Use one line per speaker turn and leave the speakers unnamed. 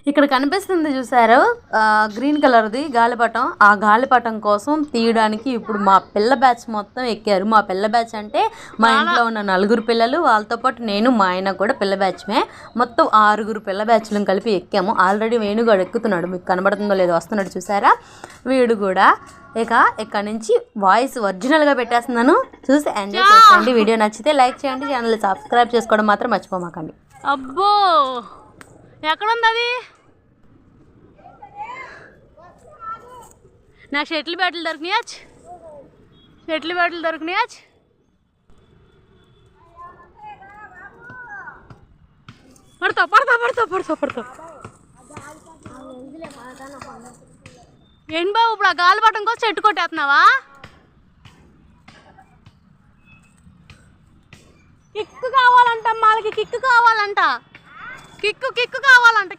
ఇక్కడ కనిపిస్తుంది చూసారు, గ్రీన్ కలర్ది గాలిపటం. ఆ గాలిపటం కోసం తీయడానికి ఇప్పుడు మా పిల్ల బ్యాచ్ మొత్తం ఎక్కారు. మా పిల్ల బ్యాచ్ అంటే మా ఇంట్లో ఉన్న 4 పిల్లలు, వాళ్ళతో పాటు నేను, మా ఆయన కూడా పిల్ల బ్యాచ్మే. మొత్తం 6 పిల్ల బ్యాచ్లను కలిపి ఎక్కాము. ఆల్రెడీ వేణుగాడు ఎక్కుతున్నాడు, మీకు కనబడుతుందో లేదో, వస్తున్నాడు చూసారా వీడు కూడా. ఇక ఇక్కడ నుంచి వాయిస్ ఒరిజినల్గా పెట్టేస్తున్నాను, చూసి ఎంజాయ్ చేయండి. వీడియో నచ్చితే లైక్ చేయండి, ఛానల్ సబ్స్క్రైబ్ చేసుకోవడం మాత్రం మర్చిపోమాకండి.
అబ్బో ఎక్కడుంది అది? నాకు షటిల్ బ్యాట్లు దొరికినాయచ్, షటిల్ బ్యాట్లు దొరికినాయచ్. పడతా పడతా పడతా పడతా పడతా. ఏంటి బాబు ఇప్పుడు ఆ గాలిపటం కోసం చెట్టు కొట్టేస్తున్నావా? కిక్కు కావాలంట, వాళ్ళకి కిక్కు కావాలంట, కిక్కు కావాలంట.